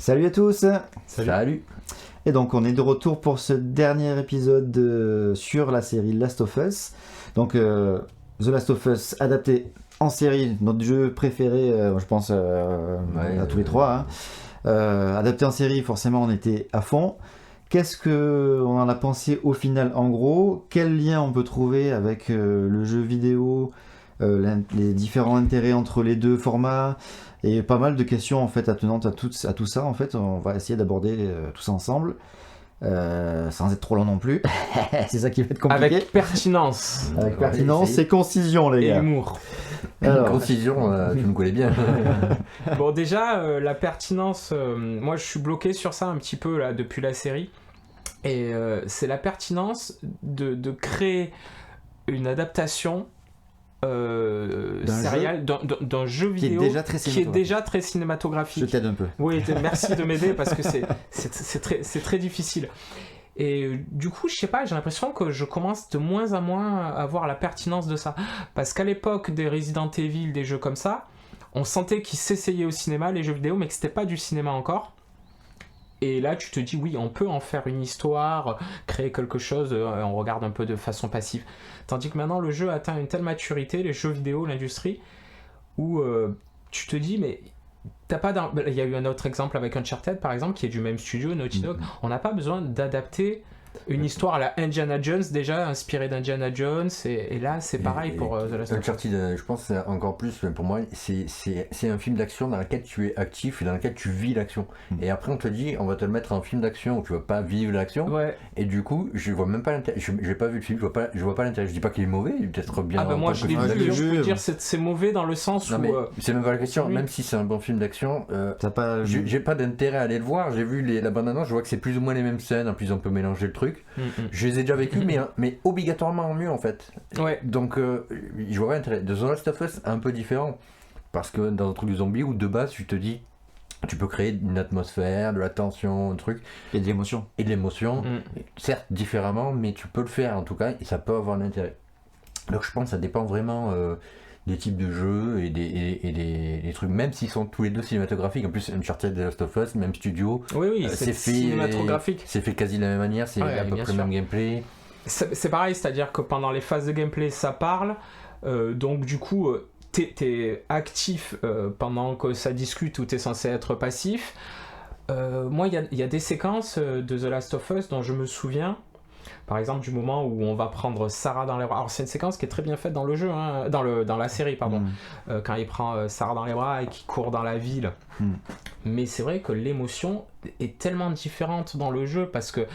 Salut à tous. Salut. Et donc on est de retour pour ce dernier épisode sur la série Last of Us. Donc The Last of Us adapté en série, notre jeu préféré, je pense à tous les trois. Adapté en série, forcément on était à fond. Qu'est-ce qu'on en a pensé au final en gros? Quel lien on peut trouver avec le jeu vidéo, les différents intérêts entre les deux formats? Et pas mal de questions en fait attenantes à tout ça. En fait, on va essayer d'aborder tout ça ensemble, sans être trop long non plus. C'est ça qui va être compliqué. Avec pertinence. Avec pertinence et concision, les Et gars. humour. Alors, concision, tu me connais bien. Bon, déjà, la pertinence, moi je suis bloqué sur ça un petit peu là, depuis la série. Et c'est la pertinence de créer une adaptation serial d'un jeu vidéo qui est déjà très cinématographique. Je t'aide un peu. Oui, merci de m'aider parce que c'est très difficile. Et du coup, je sais pas, j'ai l'impression que je commence de moins en moins à voir la pertinence de ça. Parce qu'à l'époque des Resident Evil, des jeux comme ça, on sentait qu'ils s'essayaient au cinéma, les jeux vidéo, mais que c'était pas du cinéma encore. Et là, tu te dis, oui, on peut en faire une histoire, créer quelque chose, on regarde un peu de façon passive. Tandis que maintenant, le jeu atteint une telle maturité, les jeux vidéo, l'industrie, où tu te dis, mais t'as pas il y a eu un autre exemple avec Uncharted, par exemple, qui est du même studio, Naughty Dog. On n'a pas besoin d'adapter une histoire à la Indiana Jones, déjà inspirée d'Indiana Jones, et là c'est pareil pour The Last of Us. Uncharted, je pense encore plus, pour moi, c'est un film d'action dans lequel tu es actif et dans lequel tu vis l'action. Et après on te dit, on va te le mettre en film d'action où tu vas pas vivre l'action, et du coup je vois même pas l'intérêt, j'ai pas vu le film, je vois pas l'intérêt, je dis pas qu'il est mauvais, il est peut-être bien. Ah bah moi je l'ai vu, je peux dire c'est mauvais dans le sens où... c'est même pas la question, même si c'est un bon film d'action, j'ai pas d'intérêt à aller le voir, j'ai vu la bande-annonce, je vois que c'est plus ou moins les mêmes scènes, en plus on peut mélanger le truc. Je les ai déjà vécus, mais obligatoirement en mieux en fait. Donc je vois pas l'intérêt. The Last of Us un peu différent, parce que dans un truc de zombie où de base tu te dis tu peux créer une atmosphère, de la tension, un truc et de l'émotion. Certes différemment, mais tu peux le faire en tout cas et ça peut avoir un intérêt. Donc je pense que ça dépend vraiment des types de jeux et des trucs, même s'ils sont tous les deux cinématographiques. En plus, Uncharted, The Last of Us, même studio. Oui, c'est cinématographique. C'est fait quasi de la même manière, c'est à peu près le même gameplay. C'est pareil, c'est-à-dire que pendant les phases de gameplay, ça parle. Donc du coup, t'es actif pendant que ça discute ou t'es censé être passif. Moi, il y a des séquences de The Last of Us dont je me souviens. Par exemple, du moment où on va prendre Sarah dans les bras. Alors, c'est une séquence qui est très bien faite dans le jeu, hein, dans la série, pardon. Quand il prend Sarah dans les bras et qu'il court dans la ville. Mais c'est vrai que l'émotion est tellement différente dans le jeu parce que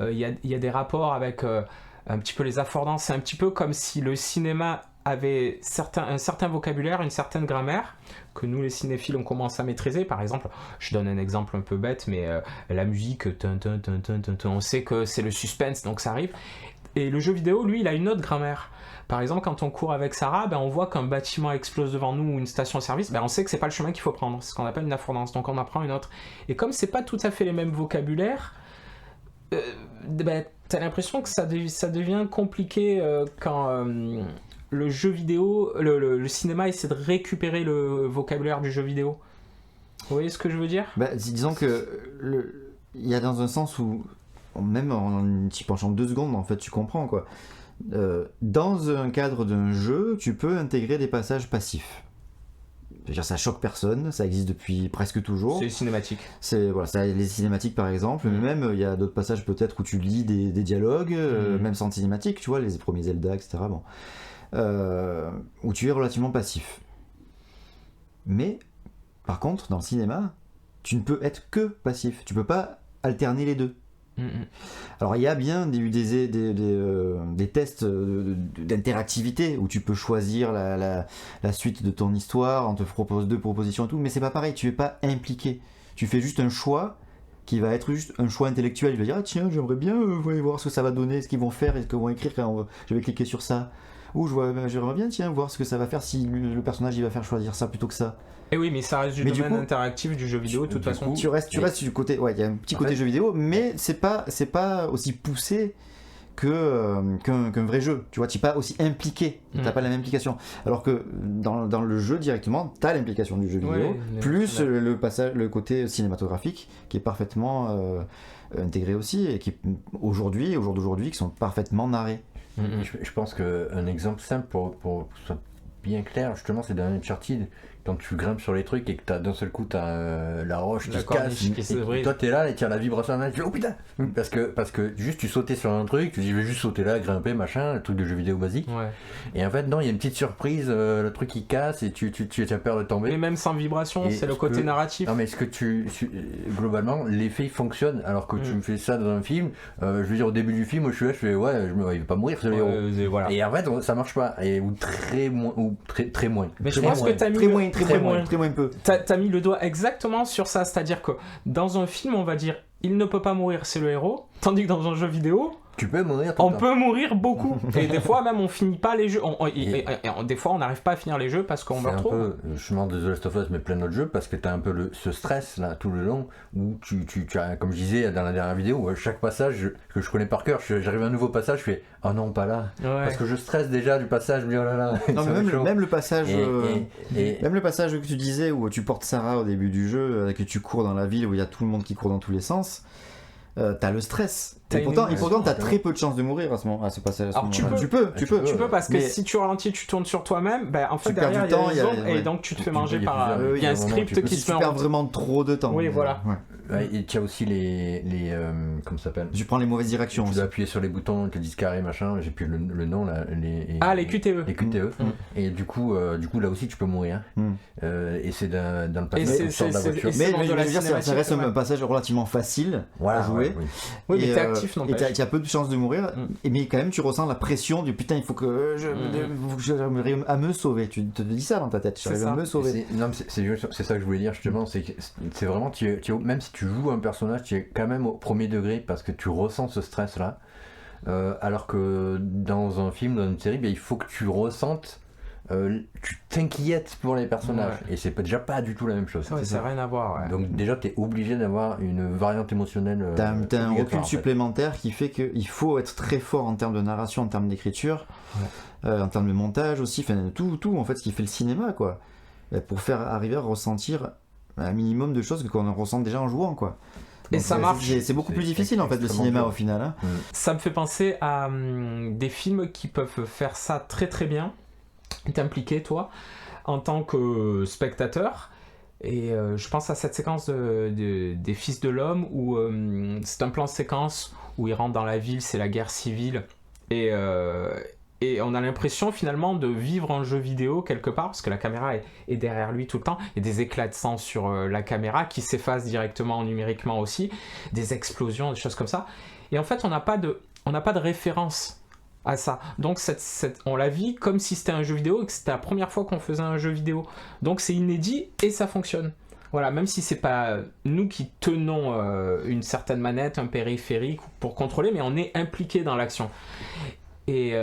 y a des rapports avec un petit peu les affordances. C'est un petit peu comme si le cinéma avait un certain vocabulaire, une certaine grammaire que nous les cinéphiles on commence à maîtriser. Par exemple, je donne un exemple un peu bête, mais la musique, on sait que c'est le suspense, donc ça arrive. Et le jeu vidéo, lui, il a une autre grammaire. Par exemple, quand on court avec Sarah, on voit qu'un bâtiment explose devant nous ou une station-service, on sait que c'est pas le chemin qu'il faut prendre. C'est ce qu'on appelle une affordance, donc on en prend une autre. Et comme c'est pas tout à fait les mêmes vocabulaires, t'as l'impression que ça devient compliqué quand le jeu vidéo, le cinéma essaie de récupérer le vocabulaire du jeu vidéo. Vous voyez ce que je veux dire ? Disons que il y a dans un sens où même en t'y penchant 2 secondes, en fait, tu comprends quoi. Dans un cadre d'un jeu, tu peux intégrer des passages passifs. C'est-à-dire, ça choque personne, ça existe depuis presque toujours. C'est cinématique. Ça, les cinématiques par exemple, mais même il y a d'autres passages peut-être où tu lis des dialogues, même sans cinématique, tu vois, les premiers Zelda, etc. Où tu es relativement passif. Mais, par contre, dans le cinéma, tu ne peux être que passif. Tu peux pas alterner les deux. Alors, il y a bien des tests d'interactivité où tu peux choisir la suite de ton histoire, on te propose 2 propositions et tout, mais c'est pas pareil, tu es pas impliqué. Tu fais juste un choix qui va être juste un choix intellectuel. Tu vas dire, tiens, j'aimerais bien voir ce que ça va donner, ce qu'ils vont faire et ce qu'ils vont écrire quand je vais cliquer sur ça. Ou j'aimerais bien voir ce que ça va faire si le personnage il va faire choisir ça plutôt que ça. Et oui, mais ça reste du domaine interactif du jeu vidéo de toute façon. Tu restes du côté, il y a un petit côté jeu vidéo, mais c'est pas aussi poussé qu'un vrai jeu. Tu vois, tu n'es pas aussi impliqué, tu n'as pas la même implication. Alors que dans le jeu directement, tu as l'implication du jeu vidéo, plus le côté cinématographique qui est parfaitement intégré aussi et qui au jour d'aujourd'hui, qui sont parfaitement narrés. Je pense qu'un exemple simple pour que ce soit bien clair, justement, c'est dans Uncharted. Quand tu grimpes sur les trucs et que d'un seul coup t'as la roche qui se casse, et toi t'es là et tu as la vibration à la main, tu fais oh putain, parce que juste tu sautais sur un truc, tu dis je vais juste sauter là, grimper, machin, le truc de jeu vidéo basique. Et en fait non, il y a une petite surprise, le truc qui casse et tu as peur de tomber. Mais même sans vibration, c'est le côté narratif. Non mais est-ce que globalement l'effet fonctionne alors que tu me fais ça dans un film, je veux dire au début du film, je suis là, je fais il va pas mourir ce héros. Voilà. Et en fait ça marche pas, ou très moins. Mais je pense que t'as mis très moins peu. T'as mis le doigt exactement sur ça, c'est-à-dire que dans un film, on va dire il ne peut pas mourir, c'est le héros, tandis que dans un jeu vidéo, tu peux mourir on peut mourir beaucoup. Et des fois même on finit pas les jeux, des fois on n'arrive pas à finir les jeux parce qu'on meurt trop. Je demande de The Last of Us mais plein d'autres jeux parce que t'as un peu ce stress là tout le long où tu as, comme je disais dans la dernière vidéo, chaque passage que je connais par cœur, j'arrive à un nouveau passage, je fais oh non pas là, parce que je stresse déjà du passage, je me dis oh là là. Non, mais même le passage même le passage que tu disais où tu portes Sarah au début du jeu, que tu cours dans la ville où il y a tout le monde qui court dans tous les sens. T'as le stress. Et pourtant t'as très peu de chances de mourir à ce passage. Alors tu peux parce que si tu ralentis, tu tournes sur toi-même, en fait derrière il y a des zones et donc tu te fais manger par il y a un script qui se met en... Tu perds vraiment trop de temps. Oui, voilà. Et tu as aussi les comment ça s'appelle ? Tu prends les mauvaises directions. Tu dois appuyer sur les boutons, te disent carré machin, j'ai plus le nom là. Les QTE. Les QTE. Et du coup là aussi tu peux mourir. Et c'est dans le passage où tu sors de la voiture. Mais je veux dire, ça reste un passage relativement facile à jouer. Oui, mais t'es actif, non ? Et tu as peu de chances de mourir, mais quand même tu ressens la pression du putain, il faut que j'arrive à me sauver. Tu te dis ça dans ta tête, j'arrive à me sauver. C'est ça que je voulais dire justement, c'est vraiment, même si tu joues un personnage, tu es quand même au premier degré parce que tu ressens ce stress là, alors que dans un film, dans une série, il faut que tu ressentes. Tu t'inquiètes pour les personnages et c'est déjà pas du tout la même chose. C'est rien à voir. Donc déjà t'es obligé d'avoir une variante émotionnelle. T'as un recul supplémentaire qui fait qu'il faut être très fort en termes de narration, en termes d'écriture, en termes de montage aussi, tout en fait ce qui fait le cinéma quoi, pour faire arriver à ressentir un minimum de choses qu'on ressent déjà en jouant quoi. Et donc, ça marche. C'est beaucoup plus difficile en fait le cinéma au final. Hein. Ça me fait penser à des films qui peuvent faire ça très très bien. T'es impliqué toi en tant que spectateur et je pense à cette séquence des Fils de l'Homme où c'est un plan séquence où ils rentrent dans la ville, c'est la guerre civile et on a l'impression finalement de vivre un jeu vidéo quelque part parce que la caméra est derrière lui tout le temps, il y a des éclats de sang sur la caméra qui s'effacent directement numériquement aussi, des explosions, des choses comme ça et en fait on n'a pas de référence à ça. Donc on la vit comme si c'était un jeu vidéo et que c'était la première fois qu'on faisait un jeu vidéo. Donc c'est inédit et ça fonctionne. Voilà, même si c'est pas nous qui tenons une certaine manette, un périphérique pour contrôler, mais on est impliqué dans l'action. Et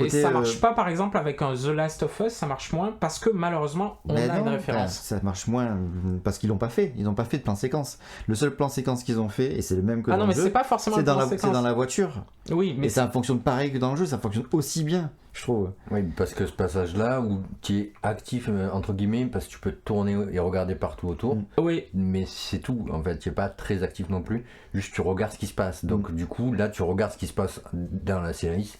ça marche pas par exemple avec un The Last of Us, ça marche moins parce que malheureusement on a une référence. Ça marche moins parce qu'ils l'ont pas fait, ils n'ont pas fait de plan séquence. Le seul plan séquence qu'ils ont fait, et c'est le même que dans le jeu, c'est pas forcément c'est dans la voiture. Oui, mais et ça fonctionne pareil que dans le jeu, ça fonctionne aussi bien, je trouve. Oui, parce que ce passage-là où tu es actif entre guillemets, parce que tu peux te tourner et regarder partout autour. Oui. Mais c'est tout, en fait, tu es pas très actif non plus. Juste tu regardes ce qui se passe. Donc du coup, là, tu regardes ce qui se passe dans la série.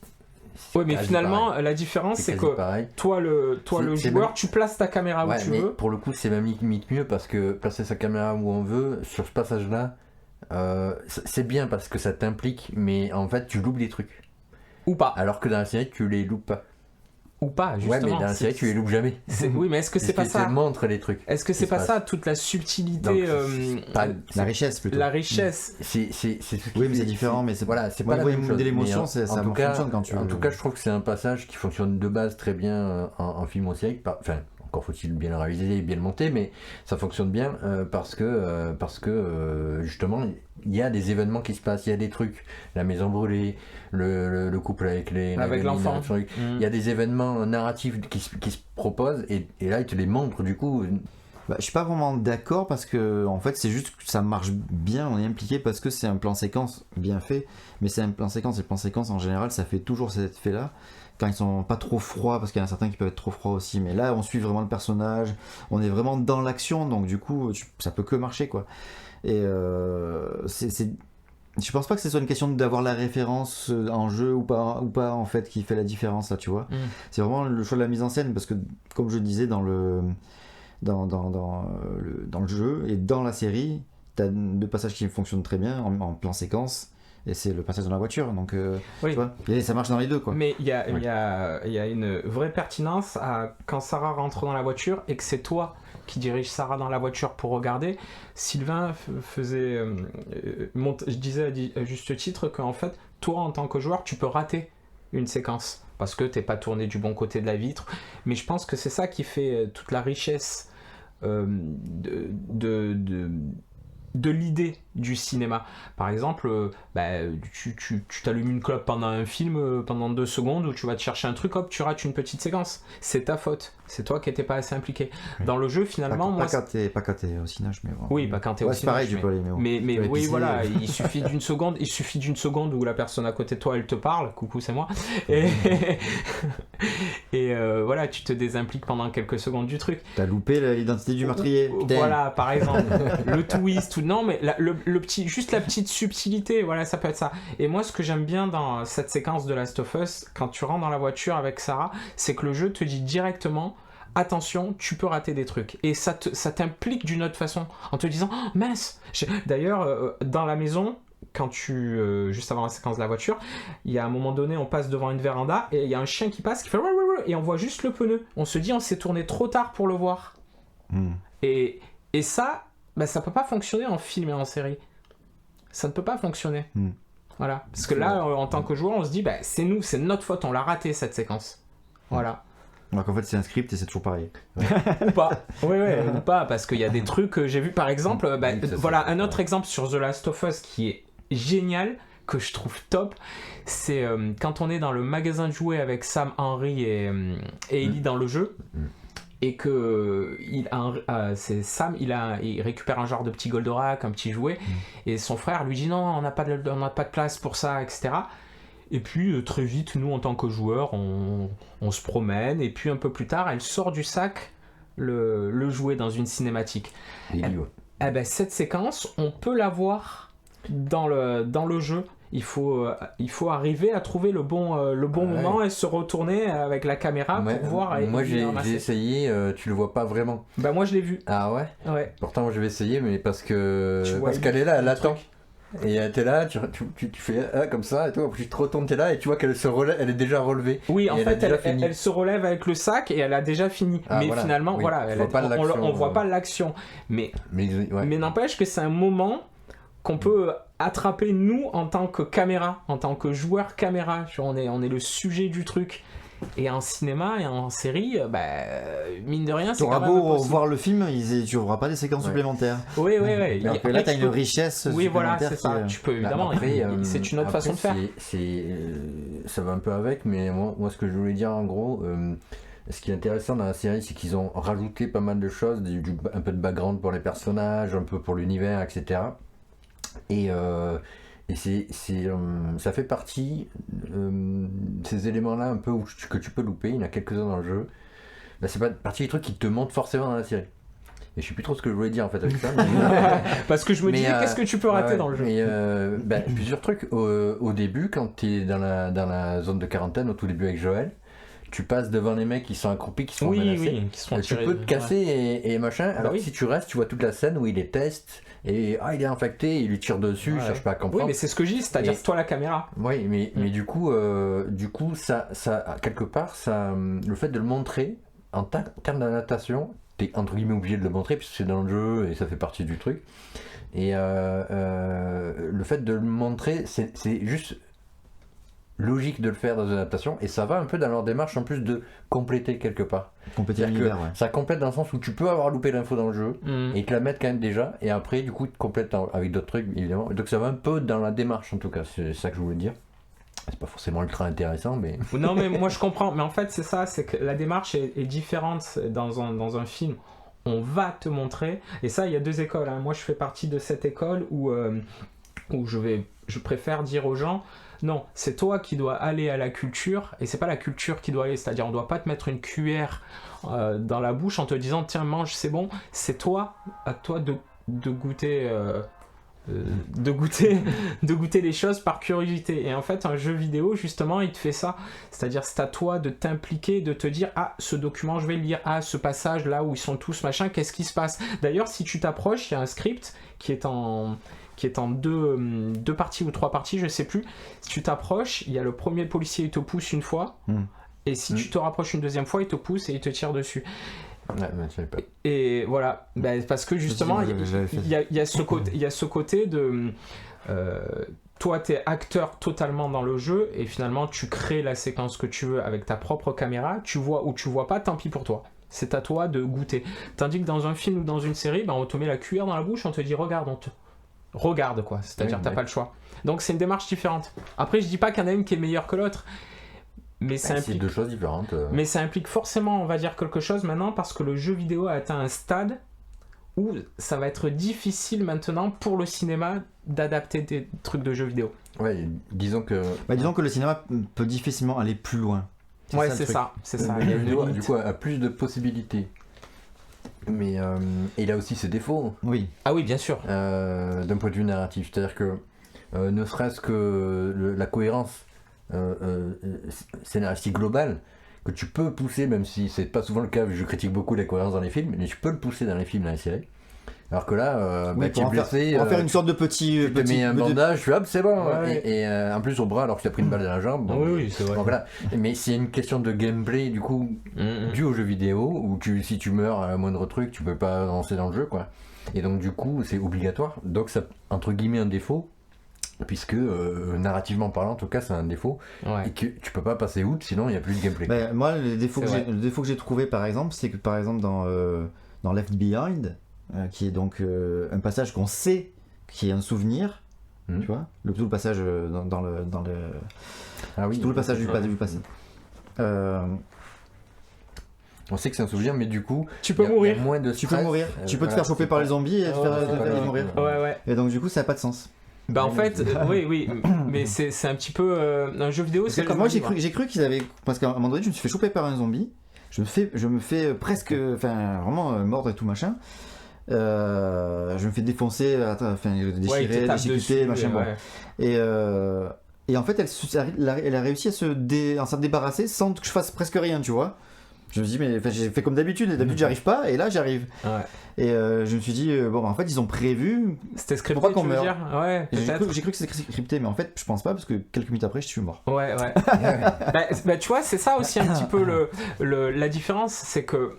Oui, mais finalement, la différence, c'est que pareil. toi, le joueur, tu places ta caméra où tu veux. Pour le coup, c'est même limite mieux parce que placer sa caméra où on veut, sur ce passage-là, c'est bien parce que ça t'implique, mais en fait, tu loupes des trucs. Ou pas. Alors que dans la série, tu les loupes pas. Ou pas, justement. Ouais, mais dans la série, tu les loupes jamais. Oui, mais est-ce que c'est pas ça ? Ça montre les trucs. Est-ce que c'est pas ça, toute la subtilité la richesse, plutôt. La richesse. C'est oui, mais c'est différent, mais c'est pas la même chose. L'émotion, ça fonctionne quand tu veux. En tout cas, je trouve que c'est un passage qui fonctionne de base très bien en film ou en série. Enfin, encore faut-il bien le réaliser et bien le monter, mais ça fonctionne bien parce que justement, il y a des événements qui se passent, il y a des trucs, la maison brûlée, le couple avec l'enfant. Il y a des événements narratifs qui se proposent et là, ils te les montrent du coup. Je suis pas vraiment d'accord parce que en fait c'est juste que ça marche bien, on est impliqué parce que c'est un plan séquence bien fait, mais c'est un plan séquence et le plan séquence en général ça fait toujours cet effet là quand ils sont pas trop froids, parce qu'il y en a certains qui peuvent être trop froids aussi, mais là on suit vraiment le personnage, on est vraiment dans l'action, donc du coup ça peut que marcher quoi. Et je pense pas que ce soit une question d'avoir la référence en jeu ou pas en fait qui fait la différence là, tu vois. C'est vraiment le choix de la mise en scène parce que comme je disais dans le jeu et dans la série, t'as deux passages qui fonctionnent très bien en plan séquence. Et c'est le passage dans la voiture, donc oui. Tu vois, et ça marche dans les deux quoi. Mais il y a une vraie pertinence à quand Sarah rentre dans la voiture et que c'est toi qui dirige Sarah dans la voiture pour regarder. Sylvain faisait, je disais à juste titre qu'en fait, toi en tant que joueur, tu peux rater une séquence parce que t'es pas tourné du bon côté de la vitre. Mais je pense que c'est ça qui fait toute la richesse de l'idée du cinéma. Par exemple, tu t'allumes une clope pendant un film, pendant 2 secondes, où tu vas te chercher un truc, hop, tu rates une petite séquence. C'est ta faute. C'est toi qui n'étais pas assez impliqué. Oui. Dans le jeu, finalement... Pas quand t'es au cinéma, mais bon. Oui, pas quand t'es au cinéma. C'est pareil, tu peux aller, mais oui, voilà, il suffit d'une seconde où la personne à côté de toi, elle te parle, coucou, c'est moi, et voilà, tu te désimpliques pendant quelques secondes du truc. T'as loupé l'identité du meurtrier. Voilà, par exemple, le twist, non, mais juste la petite subtilité, voilà, ça peut être ça. Et moi, ce que j'aime bien dans cette séquence de Last of Us, quand tu rentres dans la voiture avec Sarah, c'est que le jeu te dit directement, attention, tu peux rater des trucs. Et ça t'implique d'une autre façon, en te disant, oh, mince. D'ailleurs, dans la maison, quand juste avant la séquence de la voiture, il y a un moment donné, on passe devant une véranda et il y a un chien qui passe, qui fait et on voit juste le pneu. On se dit, on s'est tourné trop tard pour le voir. Et ça, ça peut pas fonctionner en film et en série. Ça ne peut pas fonctionner. Voilà. Parce que là, en tant que joueur, on se dit, c'est nous, c'est notre faute, on l'a raté cette séquence. Voilà. Donc en fait, c'est un script et c'est toujours pareil. Ou pas. Oui, ou pas, parce qu'il y a des trucs que j'ai vu, par exemple, voilà, un autre exemple sur The Last of Us qui est génial, que je trouve top, c'est quand on est dans le magasin de jouets avec Sam, Henry et Ellie dans le jeu. Et que c'est Sam, il récupère un genre de petit Goldorak, un petit jouet, et son frère lui dit non, on n'a pas de place pour ça, etc. Et puis très vite, nous en tant que joueurs, on se promène, et puis un peu plus tard, elle sort du sac le jouet dans une cinématique. Cette séquence, on peut la voir dans le jeu. Il faut arriver à trouver le bon moment et se retourner avec la caméra pour voir. Moi j'ai essayé, tu le vois pas vraiment. Moi je l'ai vu. Ah ouais. Ouais. Pourtant moi je vais essayer, mais parce qu'elle est là, elle attend. Et t'es là, tu fais comme ça et tout, puis tu te retournes, t'es là et tu vois qu'elle se relève, elle est déjà relevée. Oui, en fait elle se relève avec le sac et elle a déjà fini. Mais voilà. Finalement, oui, voilà, on voit pas l'action. Mais n'empêche que c'est un moment qu'on peut attraper nous en tant que caméra, en tant que joueur caméra. On est le sujet du truc. Et en cinéma et en série, mine de rien, c'est quand même impossible. T'auras beau voir le film, tu n'auras pas des séquences supplémentaires. Oui. Alors que là, t'as une richesse supplémentaire. Oui, voilà, c'est ça. Tu peux évidemment. C'est une autre façon de faire. Ça va un peu avec, mais moi, ce que je voulais dire en gros, ce qui est intéressant dans la série, c'est qu'ils ont rajouté pas mal de choses, un peu de background pour les personnages, un peu pour l'univers, etc. Et ça fait partie ces éléments-là un peu que tu peux louper, il y en a quelques-uns dans le jeu. C'est pas partie des trucs qui te montrent forcément dans la série. Et je sais plus trop ce que je voulais dire en fait avec ça. Parce que je me disais qu'est-ce que tu peux rater dans le jeu. Plusieurs trucs. Au début, quand tu es dans la zone de quarantaine, au tout début avec Joël, tu passes devant les mecs qui sont accroupis, qui sont menacés. Qui sont tu peux te casser et machin. Alors si tu restes, tu vois toute la scène où il les teste. Et il est infecté, il lui tire dessus, il cherche pas à comprendre. Oui, mais c'est ce que je dis, c'est-à-dire toi la caméra. Oui, mais du coup, ça quelque part, le fait de le montrer en termes d'adaptation, t'es entre guillemets obligé de le montrer puisque c'est dans le jeu et ça fait partie du truc. Et le fait de le montrer, c'est juste logique de le faire dans une adaptation et ça va un peu dans leur démarche en plus de compléter quelque part. Compléter l'univers, ouais. Ça complète dans le sens où tu peux avoir loupé l'info dans le jeu et te la mettre quand même déjà et après du coup tu complètes avec d'autres trucs évidemment. Donc ça va un peu dans la démarche en tout cas, c'est ça que je voulais dire. C'est pas forcément ultra intéressant mais... Non mais moi je comprends, mais en fait c'est ça, c'est que la démarche est différente dans un film. on va te montrer, et ça il y a 2 écoles, hein. Moi je fais partie de cette école où je préfère dire aux gens, non, c'est toi qui dois aller à la culture, et c'est pas la culture qui doit aller, c'est-à-dire on doit pas te mettre une cuillère dans la bouche en te disant tiens mange, c'est bon, c'est à toi de goûter de goûter les choses par curiosité. Et en fait un jeu vidéo justement il te fait ça, c'est-à-dire c'est à toi de t'impliquer, de te dire ah ce document je vais le lire, ah ce passage là où ils sont tous machin, qu'est-ce qui se passe. D'ailleurs si tu t'approches, il y a un script qui est en 2 parties ou 3 parties, je sais plus. Si tu t'approches, il y a le premier policier, il te pousse une fois, et si tu te rapproches une deuxième fois, il te pousse et il te tire dessus. Ouais, mais je savais pas. Et voilà, parce que justement, il y a ce côté de... toi, t'es acteur totalement dans le jeu, et finalement, tu crées la séquence que tu veux avec ta propre caméra, tu vois ou tu vois pas, tant pis pour toi. C'est à toi de goûter. Tandis que dans un film ou dans une série, on te met la cuillère dans la bouche, on te dit regarde quoi, c'est-à-dire t'as pas le choix. Donc c'est une démarche différente. Après je dis pas qu'il y en a une qui est meilleure que l'autre, mais ça implique 2 choses différentes. Mais ça implique forcément, on va dire, quelque chose maintenant, parce que le jeu vidéo a atteint un stade où ça va être difficile maintenant pour le cinéma d'adapter des trucs de jeux vidéo. Ouais, disons que le cinéma peut difficilement aller plus loin. C'est ça. Le jeu vidéo du coup a plus de possibilités. Mais il a aussi ses défauts. Oui. Ah oui, bien sûr. D'un point de vue narratif, c'est-à-dire que ne serait-ce que la cohérence scénaristique globale que tu peux pousser, même si c'est pas souvent le cas, je critique beaucoup la cohérence dans les films, mais tu peux le pousser dans les films, dans les séries. Alors que là, tu es blessé. On va faire une sorte de petit. Tu te mets un bandage, tu hop, c'est bon. Ouais. Et en plus au bras, alors que tu as pris une balle dans la jambe. Bon, oui, c'est vrai. Donc, voilà. Mais c'est une question de gameplay, du coup, dû au jeu vidéo, où si tu meurs à moindre truc, tu peux pas avancer dans le jeu, quoi. Et donc, du coup, c'est obligatoire. Donc, ça, entre guillemets, un défaut, puisque narrativement parlant, en tout cas, c'est un défaut. Et que tu peux pas passer outre, sinon il n'y a plus de gameplay. Moi, le défaut que j'ai trouvé, par exemple, c'est que, par exemple, dans Left Behind, qui est donc un passage qu'on sait qui est un souvenir, tu vois, tout le passage dans le tout le passage du passé. On sait que c'est un souvenir, mais du coup, tu peux mourir. Moins de stress, tu peux mourir. Tu peux te faire choper par les zombies et te faire mourir. Ouais. Et donc du coup, ça n'a pas de sens. En fait, oui, mais c'est un petit peu un jeu vidéo. C'est comme moi j'ai cru qu'ils avaient, parce qu'à un moment donné, je me suis fait choper par un zombie. Je me fais presque, vraiment mordre et tout machin. Je me fais défoncer, déchirer, déchiqueter, machin. Et en fait, elle a réussi à s'en débarrasser sans que je fasse presque rien, tu vois. Je me dis, mais j'ai fait comme d'habitude, et d'habitude j'arrive pas, et là j'arrive. Et je me suis dit, en fait, ils ont prévu. C'était scripté, pour pas qu'on meure. Ouais, j'ai cru que c'était scripté, mais en fait, je pense pas, parce que quelques minutes après, je suis mort. Ouais. Tu vois, c'est ça aussi un petit peu la différence, c'est que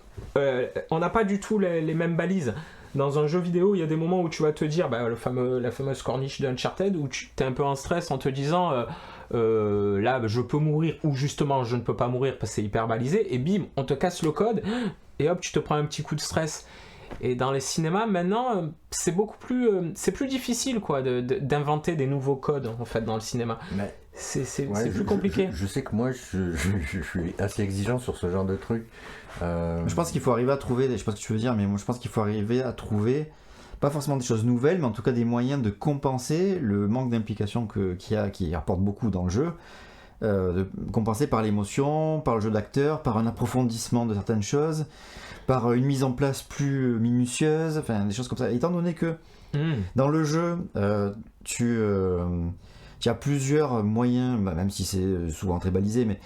on n'a pas du tout les mêmes balises. Dans un jeu vidéo, il y a des moments où tu vas te dire, la fameuse corniche d'Uncharted, où tu es un peu en stress en te disant, là, je peux mourir, ou justement, je ne peux pas mourir parce que c'est hyper balisé, et bim, on te casse le code, et hop, tu te prends un petit coup de stress. Et dans les cinémas, maintenant, c'est beaucoup plus, c'est plus difficile, quoi, d'inventer des nouveaux codes, en fait, dans le cinéma. Mais c'est plus compliqué. Je sais que moi, je suis assez exigeant sur ce genre de truc. Je pense qu'il faut arriver à trouver, je sais pas ce que tu veux dire, mais moi je pense qu'il faut arriver à trouver, pas forcément des choses nouvelles, mais en tout cas des moyens de compenser le manque d'implication qui apporte beaucoup dans le jeu, de compenser par l'émotion, par le jeu d'acteur, par un approfondissement de certaines choses, par une mise en place plus minutieuse, enfin des choses comme ça. Étant donné que dans le jeu, tu as plusieurs moyens, même si c'est souvent très balisé, mais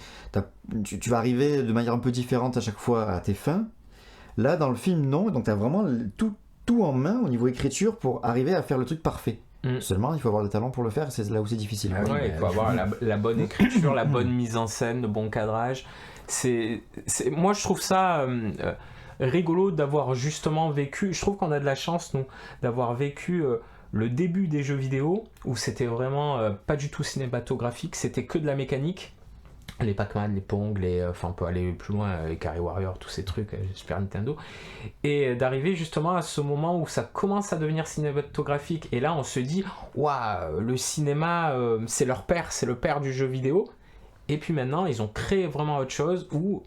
tu vas arriver de manière un peu différente à chaque fois à tes fins. Là, dans le film, non. Donc, tu as vraiment tout en main au niveau écriture pour arriver à faire le truc parfait. Seulement, il faut avoir le talent pour le faire, c'est là où c'est difficile. Il faut avoir la bonne écriture, la bonne mise en scène, le bon cadrage. Moi, je trouve ça rigolo d'avoir justement vécu. Je trouve qu'on a de la chance, nous, d'avoir vécu le début des jeux vidéo, où c'était vraiment pas du tout cinématographique, c'était que de la mécanique. Les Pac-Man, les Pong, on peut aller plus loin, les Carry Warrior, tous ces trucs, Super Nintendo. Et d'arriver justement à ce moment où ça commence à devenir cinématographique. Et là, on se dit, waouh, le cinéma, c'est leur père, c'est le père du jeu vidéo. Et puis maintenant, ils ont créé vraiment autre chose où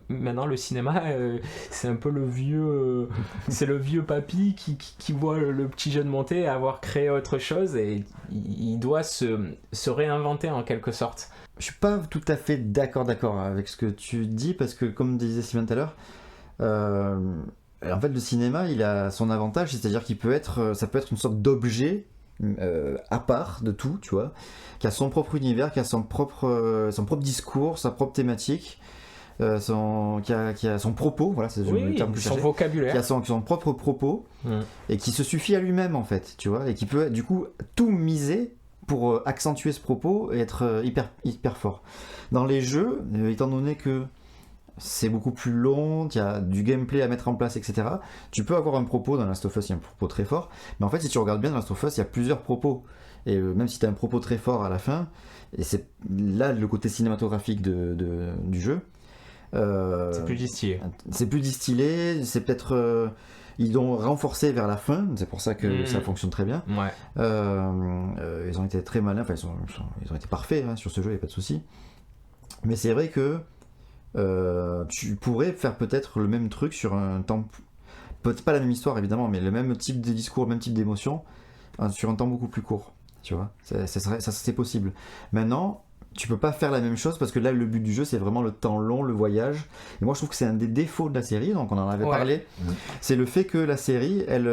maintenant le cinéma c'est un peu le vieux c'est le vieux papy qui voit le petit jeune monter avoir créé autre chose et il doit se réinventer en quelque sorte. Je suis pas tout à fait d'accord avec ce que tu dis parce que comme disait Steven tout à l'heure, en fait le cinéma il a son avantage, c'est-à-dire qu'il peut être, ça peut être une sorte d'objet à part de tout, tu vois, qui a son propre univers, qui a son propre discours, sa propre thématique. Qui a son propos, voilà, c'est le terme que je cherchais, son vocabulaire, qui a son propre propos et qui se suffit à lui-même en fait, tu vois, et qui peut du coup tout miser pour accentuer ce propos et être hyper fort. Dans les jeux, étant donné que c'est beaucoup plus long, il y a du gameplay à mettre en place, etc. Tu peux avoir un propos dans Last of Us, il y a un propos très fort, mais en fait si tu regardes bien dans Last of Us, il y a plusieurs propos, et même si tu as un propos très fort à la fin, et c'est là le côté cinématographique du jeu. C'est plus distillé. C'est plus distillé, c'est peut-être ils l'ont renforcé vers la fin, c'est pour ça que ça fonctionne très bien. Ouais. Ils ont été très malins, enfin ils ont été parfaits sur ce jeu, il n'y a pas de souci. Mais c'est vrai que tu pourrais faire peut-être le même truc sur un temps, peut-être pas la même histoire évidemment, mais le même type de discours, le même type d'émotion sur un temps beaucoup plus court. Tu vois, ça c'est possible. Maintenant, tu peux pas faire la même chose parce que là le but du jeu c'est vraiment le temps long, le voyage, et moi je trouve que c'est un des défauts de la série, donc on en avait parlé, c'est le fait que la série elle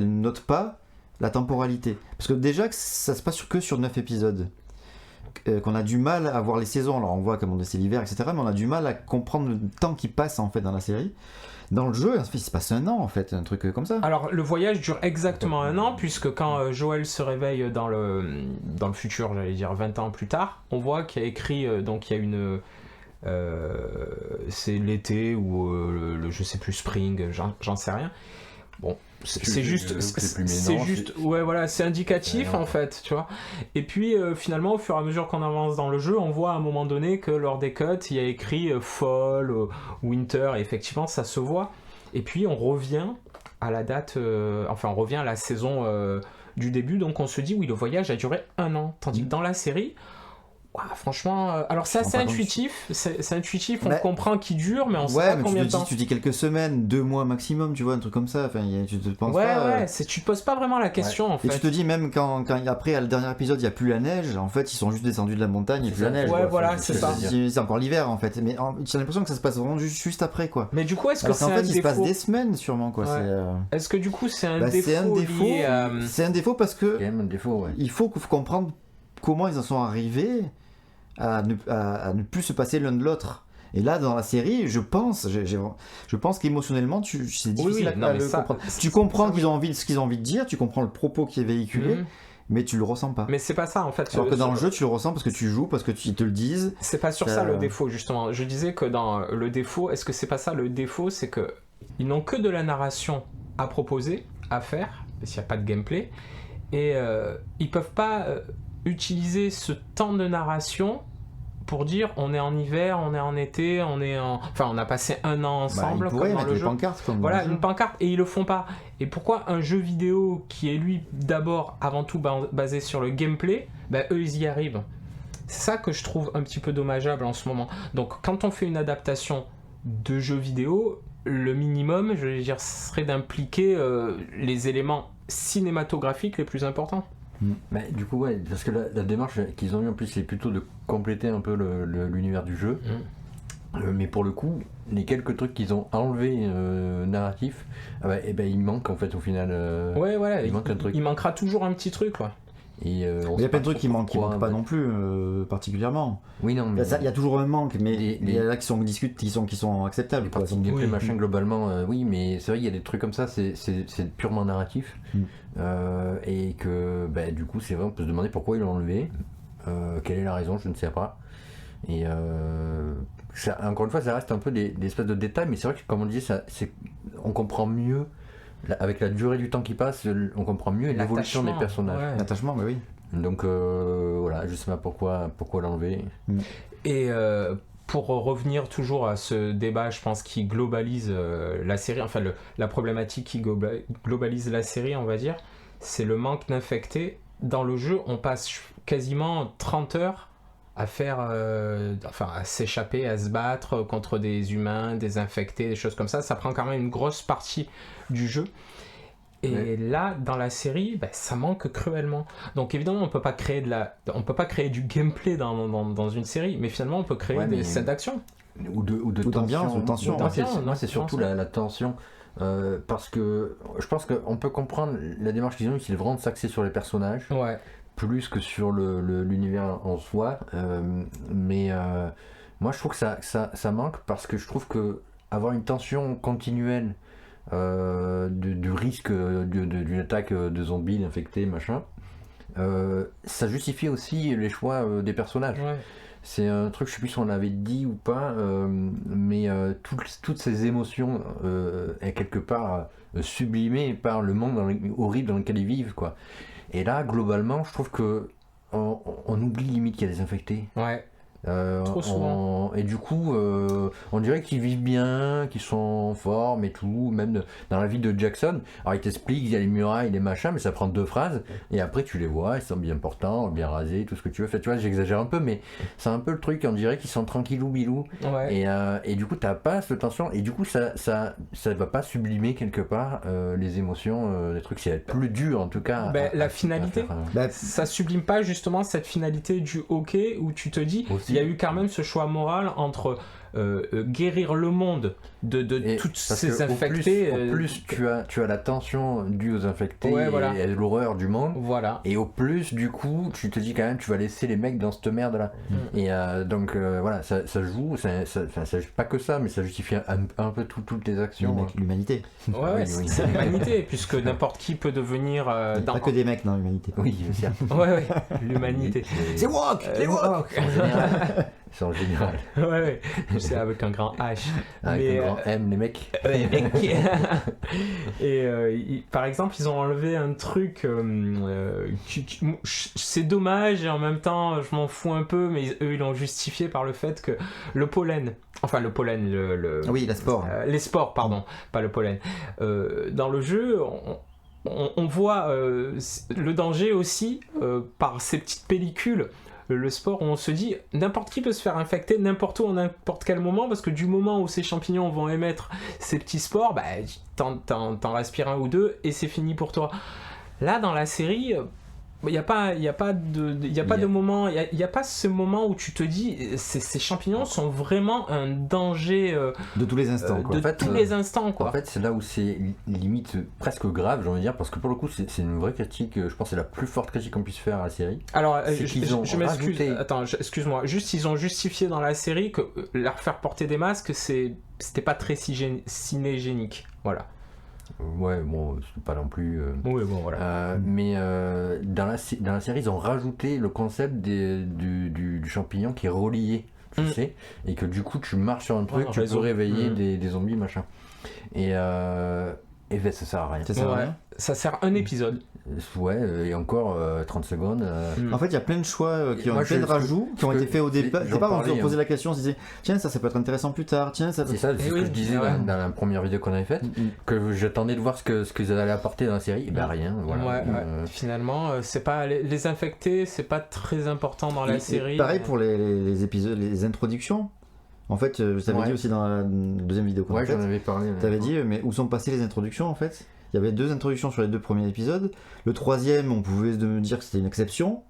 note pas la temporalité, parce que déjà que ça se passe que sur 9 épisodes, qu'on a du mal à voir les saisons, alors on voit comme c'est l'hiver etc, mais on a du mal à comprendre le temps qui passe en fait dans la série. Dans le jeu, il se passe un an en fait, un truc comme ça. Alors le voyage dure exactement un an, puisque quand Joël se réveille dans le futur, j'allais dire 20 ans plus tard, on voit qu'il y a écrit, donc il y a une... c'est l'été ou je sais plus, spring, j'en sais rien. Bon, c'est juste ouais voilà, c'est indicatif en fait, tu vois. Et puis finalement au fur et à mesure qu'on avance dans le jeu, on voit à un moment donné que lors des cuts il y a écrit fall, winter, et effectivement ça se voit. Et puis on revient à la date, on revient à la saison du début, donc on se dit oui, le voyage a duré un an, tandis que dans la série, franchement, alors c'est assez intuitif, c'est intuitif, on comprend qu'il dure, mais on sait pas combien de temps. Tu dis quelques semaines, 2 mois maximum, tu vois, un truc comme ça, enfin, tu te penses pas... tu te poses pas vraiment la question en fait. Et tu te dis même quand après, à le dernier épisode, il n'y a plus la neige, en fait, ils sont juste descendus de la montagne et plus la neige. Ouais, voilà, c'est ça. C'est encore l'hiver en fait, mais j'ai l'impression que ça se passe vraiment juste après, quoi. Mais du coup, est-ce que c'est un défaut ? En fait, il se passe des semaines sûrement, quoi. Est-ce que du coup, c'est un défaut C'est un défaut parce que il faut comprendre comment ils en sont arrivés à ne plus se passer l'un de l'autre. Et là, dans la série, je pense qu'émotionnellement, c'est difficile à le comprendre. Tu comprends ce qu'ils ont envie de dire, tu comprends le propos qui est véhiculé, mais tu le ressens pas. Mais c'est pas ça, en fait. Alors que dans le jeu, tu le ressens parce que tu joues, parce que ils te le disent. C'est pas sur ça le défaut, justement. Je disais que dans le défaut, est-ce que c'est pas ça le défaut ? C'est que ils n'ont que de la narration à proposer, à faire, parce qu'il n'y a pas de gameplay, et ils peuvent pas... utiliser ce temps de narration pour dire on est en hiver, on est en été, on a passé un an ensemble comme dans le jeu. Une pancarte, et ils le font pas. Et pourquoi un jeu vidéo qui est lui d'abord avant tout basé sur le gameplay, eux ils y arrivent. C'est ça que je trouve un petit peu dommageable en ce moment. Donc quand on fait une adaptation de jeu vidéo, le minimum, je veux dire, serait d'impliquer les éléments cinématographiques les plus importants. Mais du coup, parce que la démarche qu'ils ont eu en plus, c'est plutôt de compléter un peu l'univers du jeu. Mais pour le coup, les quelques trucs qu'ils ont enlevés narratifs, il manque en fait au final. Il manque un truc. Il manquera toujours un petit truc, quoi. Il y a plein de trucs qui manquent pas non plus particulièrement. Oui, non, mais il y a toujours un manque, mais il y a là qui sont acceptables. Quoi. Gameplay, machin, globalement, oui, mais c'est vrai, il y a des trucs comme ça, c'est purement narratif. Et que du coup, c'est vrai, on peut se demander pourquoi ils l'ont enlevé. Quelle est la raison, je ne sais pas. Et encore une fois, ça reste un peu des espèces de détails, mais c'est vrai que, comme on disait, on comprend mieux. Avec la durée du temps qui passe, on comprend mieux l'évolution des personnages. L'attachement, oui. Donc je sais pas pourquoi l'enlever. Et pour revenir toujours à ce débat, je pense, qui globalise la série, enfin la problématique qui globalise la série, on va dire, c'est le manque d'infectés. Dans le jeu, on passe quasiment 30 heures faire, à s'échapper, à se battre contre des humains, des infectés, des choses comme ça. Ça prend quand même une grosse partie du jeu. Et là, dans la série, ça manque cruellement. Donc évidemment, on peut pas créer du gameplay dans une série, mais finalement, on peut créer des scènes d'action. Ou de tension. Moi, c'est surtout la tension. Parce que je pense qu'on peut comprendre la démarche qu'ils ont, c'est vraiment de s'axer sur les personnages. Ouais. Plus que sur l'univers en soi. Mais moi, je trouve que ça manque parce que je trouve que avoir une tension continuelle du risque d'une attaque de zombies, d'infectés, machin, ça justifie aussi les choix des personnages. Ouais. C'est un truc, je sais plus si on l'avait dit ou pas, mais toutes ces émotions est quelque part sublimées par le monde horrible dans lequel ils vivent, quoi. Et là, globalement, je trouve que on oublie limite qu'il y a des infectés. Ouais. Trop souvent. Et du coup, on dirait qu'ils vivent bien, qu'ils sont en forme et tout, même dans la vie de Jackson. Alors, il t'explique, il y a les murailles, les machins, mais ça prend 2 phrases, et après tu les vois, ils sont bien portants, bien rasés, tout ce que tu veux. Fait, tu vois, j'exagère un peu, mais c'est un peu le truc, on dirait qu'ils sont tranquillou bilou. Ouais. Et du coup, t'as pas cette tension, et du coup, ça va pas sublimer quelque part les émotions, les trucs, c'est plus dur en tout cas. La finalité, ça sublime pas justement cette finalité du hockey où tu te dis. Il y a eu quand même ce choix moral entre guérir le monde de toutes ces infectés. Au plus tu as la tension due aux infectés et à l'horreur du monde. Voilà. Et au plus, du coup, tu te dis quand même, tu vas laisser les mecs dans cette merde là. Et donc voilà, ça joue, ça pas que ça, mais ça justifie un peu toutes les actions. L'humanité. Ouais, c'est l'humanité, puisque n'importe qui peut devenir. Pas que des mecs dans l'humanité. Oui, c'est ça. Ouais, l'humanité. C'est woke. Les woke. C'est en général. Ouais, c'est avec un grand H. Avec un grand M, les mecs. Les mecs. Et par exemple, ils ont enlevé un truc. C'est dommage et en même temps, je m'en fous un peu, mais eux, ils l'ont justifié par le fait que le pollen. Enfin, le pollen, oui, les spores. Les spores, pardon, pas le pollen. Dans le jeu, on voit le danger aussi par ces petites pellicules. Le sport où on se dit n'importe qui peut se faire infecter n'importe où, en n'importe quel moment, parce que du moment où ces champignons vont émettre ces petits spores, t'en respires un ou deux et c'est fini pour toi. Là, dans la série, il n'y a pas de moment, il n'y a pas ce moment où tu te dis ces champignons sont vraiment un danger de tous les instants, quoi. Tous les instants, quoi. En fait, c'est là où c'est limite presque grave, j'ai envie de dire, parce que pour le coup, c'est une vraie critique, je pense que c'est la plus forte critique qu'on puisse faire à la série. Alors, je m'excuse, attends, excuse-moi, juste ils ont justifié dans la série que leur faire porter des masques, c'était pas très cinégénique, voilà. Ouais, bon, c'est pas non plus. Oui, bon, voilà. Mais dans la série, ils ont rajouté le concept du champignon qui est relié, tu sais, et que du coup, tu marches sur un truc, tu peux réveiller des zombies, machin. Et ça sert à rien. Ça sert à rien. Ça sert un épisode. Ouais, et encore 30 secondes. En fait, il y a plein de choix qui ont plein de rajouts qui ont été faits au départ. C'est pas on se posait la question, on se disait tiens, ça peut être intéressant plus tard. Tiens, ça. C'est ça, c'est ce que je disais dans la première vidéo qu'on avait faite, que j'attendais de voir ce qu'ils allaient apporter dans la série. Et ben rien, voilà. Ouais. Finalement, c'est pas les infectés, c'est pas très important dans la série. Pareil pour les épisodes, les introductions. En fait, je t'avais dit aussi dans la deuxième vidéo qu'on a faite. Ouais, j'en avais parlé. T'avais dit, mais où sont passées les introductions en fait? Il y avait 2 introductions sur les 2 premiers épisodes. Le 3e, on pouvait me dire que c'était une exception.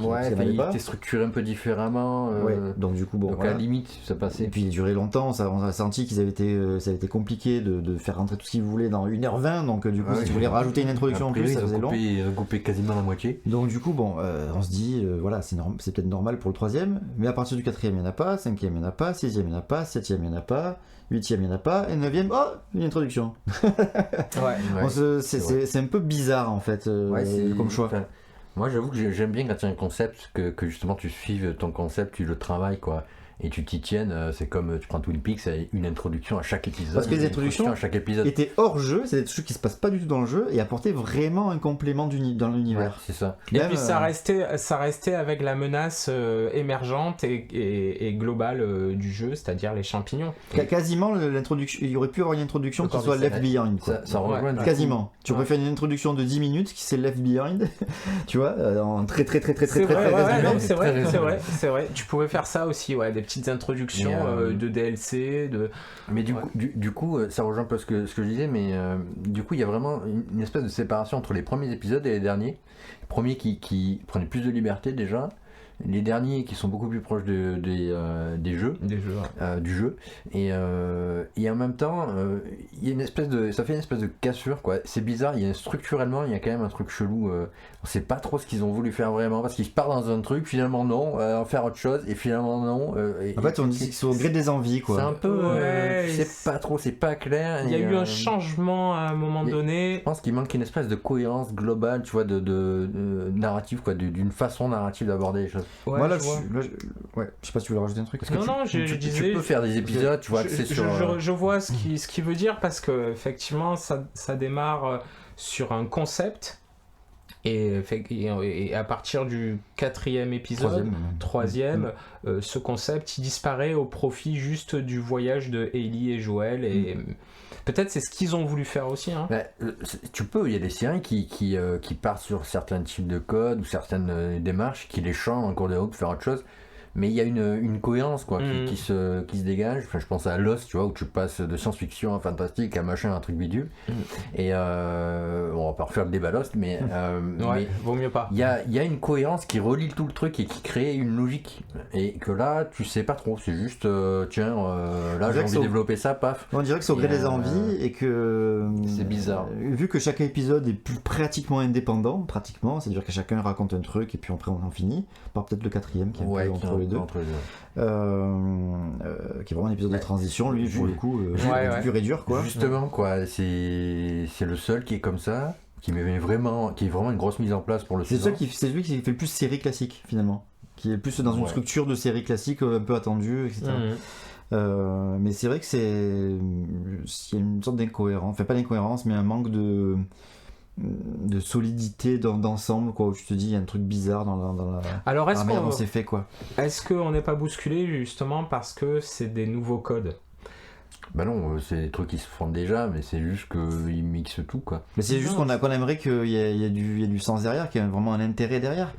Ouais, il était structuré un peu différemment. Ouais, donc du coup, bon. Donc voilà. À la limite, ça passait. Et puis il durait longtemps, on a senti qu'ils avaient ça avait été compliqué de faire rentrer tout ce qu'ils voulaient dans 1h20. Donc du coup, si tu voulais rajouter une introduction en plus, ça faisait long. Ils ont coupé quasiment la moitié. Donc du coup, bon, on se dit, voilà, c'est peut-être normal pour le 3e, mais à partir du 4e, il n'y en a pas, 5e, il n'y en a pas, 6e, il n'y en a pas, 7e, il n'y en a pas. 8e, il n'y en a pas, et 9e, oh, une introduction. C'est un peu bizarre en fait comme choix. Moi j'avoue que j'aime bien quand il y a un concept, que justement tu suives ton concept, tu le travailles quoi. et tu t'y tiennes. C'est comme tu prends Twin Peaks, c'est une introduction à chaque épisode. Parce que les introductions à chaque épisode étaient hors jeu, c'est des trucs qui se passent pas du tout dans le jeu et apportaient vraiment un complément dans l'univers. C'est ça. Et puis ça restait avec la menace émergente et globale du jeu, c'est-à-dire les champignons. Quasiment l'introduction, il aurait pu avoir une introduction qui soit Left Behind. Ça rejoint quasiment. Tu aurais fait une introduction de 10 minutes qui c'est Left Behind, tu vois, en très résumé. C'est vrai. Tu pouvais faire ça aussi, des petites introductions de DLC, Mais du coup, ça rejoint un peu ce que je disais, mais du coup, il y a vraiment une espèce de séparation entre les premiers épisodes et les derniers. Les premiers qui prenaient plus de liberté déjà. Les derniers qui sont beaucoup plus proches des jeux, du jeu, et en même temps il y a ça fait une espèce de cassure quoi. C'est bizarre, structurellement il y a quand même un truc chelou. On sait pas trop ce qu'ils ont voulu faire vraiment parce qu'ils partent dans un truc, finalement non, en faire autre chose et finalement non. En fait on dit qu'ils sont au gré des envies quoi. C'est un peu, c'est pas trop, c'est pas clair. Il y a eu un changement à un moment donné. Je pense qu'il manque une espèce de cohérence globale, tu vois, de narrative quoi, d'une façon narrative d'aborder les choses. Moi là, je sais pas si tu voulais rajouter un truc. Je disais. Tu peux faire des épisodes, tu vois. Je vois ce qu'il veut dire parce que effectivement, ça démarre sur un concept et à partir du 4e épisode, 3e, ce concept il disparaît au profit juste du voyage de Ellie et Joel et peut-être c'est ce qu'ils ont voulu faire aussi. Hein. Tu peux, il y a des séries qui partent sur certains types de codes ou certaines démarches, qui les changent en cours de route pour faire autre chose. Mais il y a une cohérence quoi, qui se dégage. Enfin, je pense à Lost, tu vois, où tu passes de science-fiction à fantastique à machin, un truc bidule. Et on va pas refaire le débat Lost, mais vaut mieux pas. Il y a une cohérence qui relie tout le truc et qui crée une logique. Et que là, tu sais pas trop. C'est juste, là, j'ai envie de développer ça, paf. On dirait que c'est au gré des envies et que c'est bizarre. Vu que chaque épisode est pratiquement indépendant, c'est-à-dire que chacun raconte un truc et puis après on en finit. Par peut-être le 4e qui est un peu entre les deux. Qui est vraiment un épisode de transition, lui, pour le coup, pur et dur, quoi. Justement, quoi, c'est le seul qui est comme ça, qui est vraiment une grosse mise en place pour le saison. C'est lui qui fait le plus série classique, finalement. Qui est plus dans une structure de série classique un peu attendue, etc. Mais c'est vrai que il y a une sorte d'incohérence, enfin pas d'incohérence, mais un manque de solidité d'ensemble quoi, où tu te dis il y a un truc bizarre dans la alors on s'est fait quoi. Est-ce qu'on n'est pas bousculé justement parce que c'est des nouveaux codes? Bah non, c'est des trucs qui se font déjà, mais c'est juste qu'ils mixent tout quoi. Mais c'est juste qu'on aimerait qu'il y ait du sens derrière, qu'il y ait vraiment un intérêt derrière.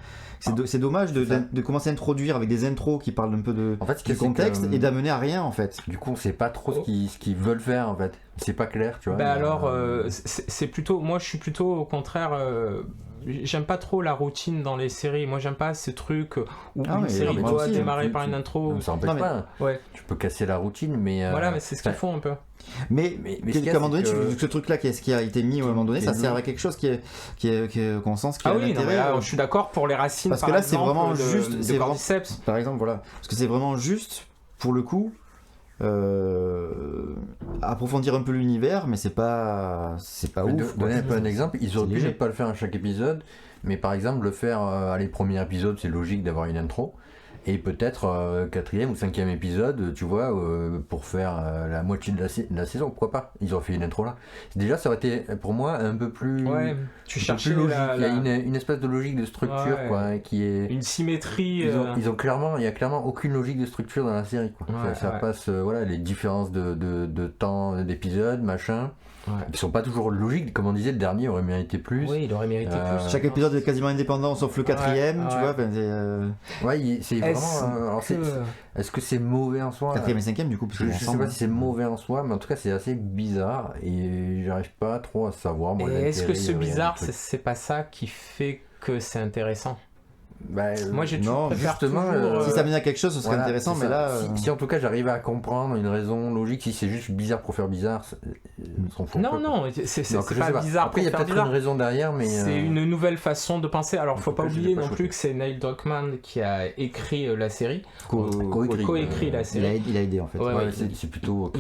C'est dommage de commencer à introduire avec des intros qui parlent un peu du contexte et d'amener à rien en fait. Du coup on sait pas trop ce qu'ils veulent faire en fait. C'est pas clair, tu vois. Bah alors c'est plutôt, moi je suis plutôt au contraire, j'aime pas trop la routine dans les séries. Moi j'aime pas ces trucs où une série doit démarrer par une intro. Ça empêche pas. Ouais. Tu peux casser la routine, mais voilà, mais c'est ce qu'ils font un peu. Mais à un moment donné, ce truc-là qui a été mis à un moment donné, ça sert à quelque chose qu'on sent qu'il y a un intérêt. Je suis d'accord pour les racines. Parce que là, c'est vraiment juste. Par exemple, voilà. Parce que c'est vraiment juste pour le coup. Approfondir un peu l'univers, mais c'est pas ouf. Donner un peu un exemple, ils auraient pu ne pas le faire à chaque épisode, mais par exemple le faire les premiers épisodes, c'est logique d'avoir une intro. Et peut-être 4e ou 5e épisode, tu vois, pour faire la moitié de la saison, pourquoi pas? Ils auraient fait une intro là. Déjà, ça aurait été pour moi un peu plus, tu cherchais logique. Il y a une espèce de logique de structure, quoi, qui est une symétrie. Il y a clairement aucune logique de structure dans la série, quoi. Ça passe, les différences de temps d'épisode, machin. Qui sont pas toujours logiques, comme on disait, le dernier aurait mérité plus. Oui, il aurait mérité plus. Chaque épisode est quasiment indépendant, sauf le 4e, tu vois. C'est vraiment. Est-ce que c'est mauvais en soi? 4e et 5e, du coup, je sais pas si c'est mauvais en soi, mais en tout cas, c'est assez bizarre et j'arrive pas trop à savoir. Et est-ce que ce bizarre, c'est pas ça qui fait que c'est intéressant? Moi j'ai justement si ça mène à quelque chose ce serait intéressant, mais là si en tout cas j'arrivais à comprendre une raison logique, si c'est juste bizarre pour faire bizarre, non c'est pas bizarre. Après il y a peut-être une raison derrière, mais c'est une nouvelle façon de penser. Alors faut pas oublier non plus que c'est Neil Druckmann qui a écrit la série, co-écrit la série. Il a aidé en fait. C'est plutôt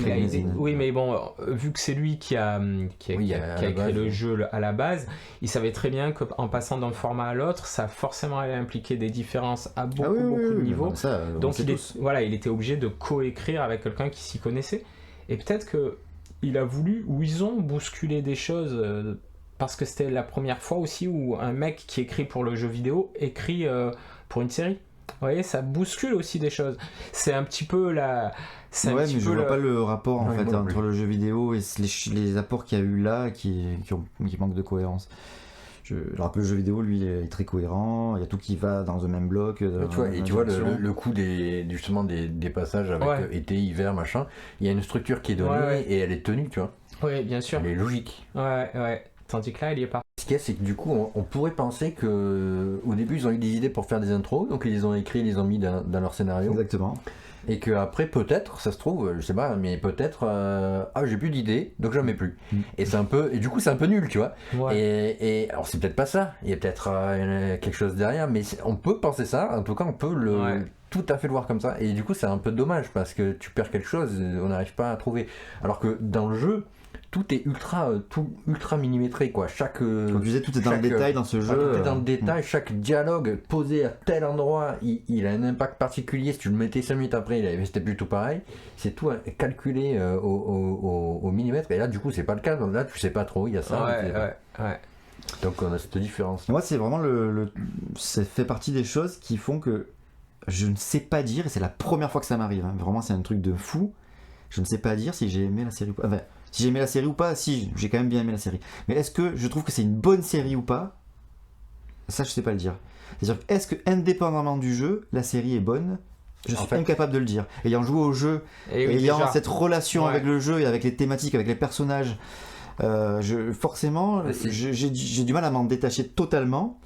oui, mais bon, vu que c'est lui qui a écrit le jeu à la base, il savait très bien qu'en passant d'un format à l'autre, ça a forcément allé impliquait des différences à beaucoup de niveaux. Donc il était obligé de coécrire avec quelqu'un qui s'y connaissait. Et peut-être qu'il a voulu, ou ils ont bousculé des choses, parce que c'était la première fois aussi où un mec qui écrit pour le jeu vidéo écrit pour une série. Vous voyez, ça bouscule aussi des choses. C'est un petit peu la... mais je vois pas le rapport en fait entre le jeu vidéo et les apports qu'il y a eu là qui manquent de cohérence. Alors que le jeu vidéo, lui, est très cohérent, il y a tout qui va dans le même bloc. Tu vois le coup justement des passages avec été, hiver, machin, il y a une structure qui est donnée et elle est tenue, tu vois. Oui, bien sûr. Elle est logique. Ouais. Tandis que là, il y est pas. Ce qu'il y a, c'est que du coup, on pourrait penser qu'au début, ils ont eu des idées pour faire des intros, donc ils les ont écrits, ils les ont mis dans leur scénario. Exactement. Et qu'après, peut-être, ça se trouve, je sais pas, mais peut-être, j'ai plus d'idées, donc j'en mets plus. Et du coup, c'est un peu nul, tu vois. Ouais. Et alors, c'est peut-être pas ça, il y a peut-être quelque chose derrière, mais on peut penser ça, en tout cas, on peut tout à fait le voir comme ça. Et du coup, c'est un peu dommage, parce que tu perds quelque chose, on n'arrive pas à trouver. Alors que dans le jeu, tout est ultra millimétré, quoi. Comme tu disais, tout est dans le détail dans ce jeu. Tout est dans le détail, chaque dialogue posé à tel endroit, il a un impact particulier. Si tu le mettais 5 minutes après, c'était plus tout pareil. C'est tout calculé au millimètre. Et là, du coup, c'est pas le cas. Donc là, tu sais pas trop, il y a ça. Ouais. Donc on a cette différence. Moi, c'est vraiment ça fait partie des choses qui font que je ne sais pas dire, et c'est la première fois que ça m'arrive. Hein. Vraiment, c'est un truc de fou. Je ne sais pas dire si j'ai aimé la série ou pas. Enfin, si j'ai aimé la série ou pas, si, j'ai quand même bien aimé la série. Mais est-ce que je trouve que c'est une bonne série ou pas ? Ça, je sais pas le dire. C'est-à-dire, est-ce que indépendamment du jeu, la série est bonne ? Je suis incapable de le dire. Ayant joué au jeu, ayant cette relation avec le jeu et avec les thématiques, avec les personnages, forcément, j'ai du mal à m'en détacher totalement.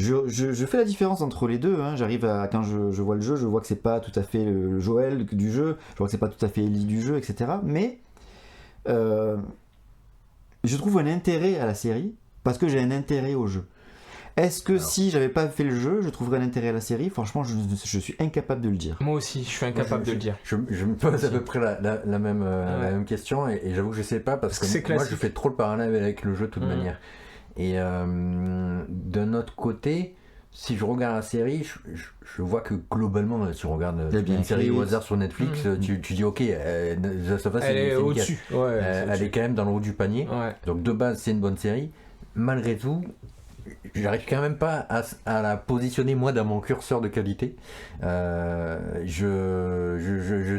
Je fais la différence entre les deux. Hein. J'arrive quand je vois le jeu, je vois que c'est pas tout à fait le Joël du jeu, je vois que c'est pas tout à fait Ellie du jeu, etc. Mais je trouve un intérêt à la série parce que j'ai un intérêt au jeu. Est-ce que si j'avais pas fait le jeu, je trouverais un intérêt à la série ? Franchement, je suis incapable de le dire. Moi aussi, je suis incapable de le dire. Je me pose à peu près la même question et j'avoue que je sais pas parce que moi je fais trop le parallèle avec le jeu de toute manière. Et d'un autre côté, si je regarde la série, je vois que globalement, si tu regardes une série au hasard sur Netflix, tu dis ok, The Last of Us, elle est au-dessus. Elle est quand même dans le haut du panier. Ouais. Donc de base, c'est une bonne série. Malgré tout, j'arrive quand même pas à la positionner moi dans mon curseur de qualité. Je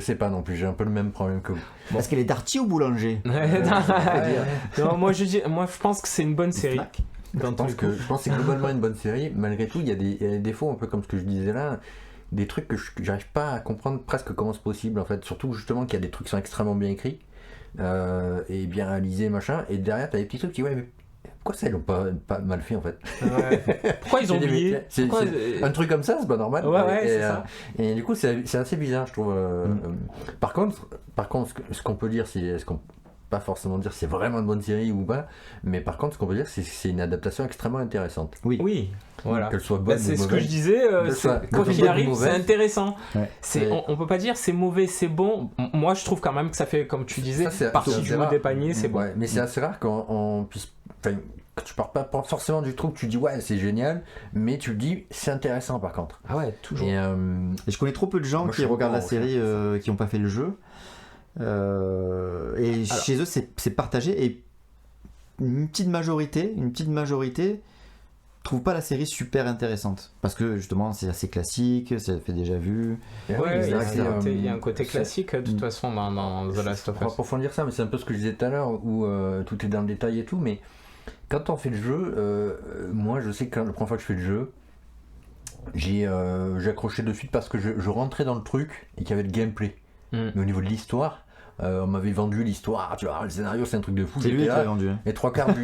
sais pas non plus, j'ai un peu le même problème que vous. Bon. Est-ce qu'elle est Darty ou Boulanger? Non, moi je pense que c'est une bonne série. Je pense que c'est globalement une bonne série. Malgré tout, il y a des défauts, un peu comme ce que je disais là, des trucs que j'arrive pas à comprendre presque comment c'est possible en fait. Surtout justement qu'il y a des trucs qui sont extrêmement bien écrits et bien réalisés, machin. Et derrière, t'as des petits trucs qui pourquoi ça ils l'ont pas mal fait en fait? Pourquoi ils ont oublié? Un truc comme ça, c'est pas normal. C'est ça. Et du coup, c'est assez bizarre, je trouve. Par contre, ce qu'on peut dire, c'est pas forcément dire c'est vraiment une bonne série ou pas, mais par contre, ce qu'on peut dire, c'est une adaptation extrêmement intéressante. Oui. Voilà. Qu'elle soit bonne ou mauvaise. C'est ce que je disais. Quand il arrive, c'est intéressant. Ouais. On peut pas dire c'est mauvais, c'est bon. Moi, je trouve quand même que ça fait, comme tu disais, partie du haut des paniers, c'est bon. Mais c'est assez rare qu'on puisse. Que tu pars pas forcément du truc, tu dis ouais c'est génial, mais tu dis c'est intéressant par contre. Ah ouais, toujours. Et je connais trop peu de gens qui regardent la série qui n'ont pas fait le jeu. Chez eux c'est partagé et une petite majorité trouve pas la série super intéressante parce que justement c'est assez classique, c'est fait déjà vu. Il y a un côté classique de toute façon dans The Last of Us. On va approfondir ça, mais c'est un peu ce que je disais tout à l'heure où tout est dans le détail et tout, mais quand on fait le jeu, moi je sais que la première fois que je fais le jeu, j'ai accroché de suite parce que je rentrais dans le truc et qu'il y avait le gameplay. Mais au niveau de l'histoire, on m'avait vendu l'histoire, tu vois, le scénario c'est un truc de fou. C'est lui qui l'a vendu. Les trois quarts du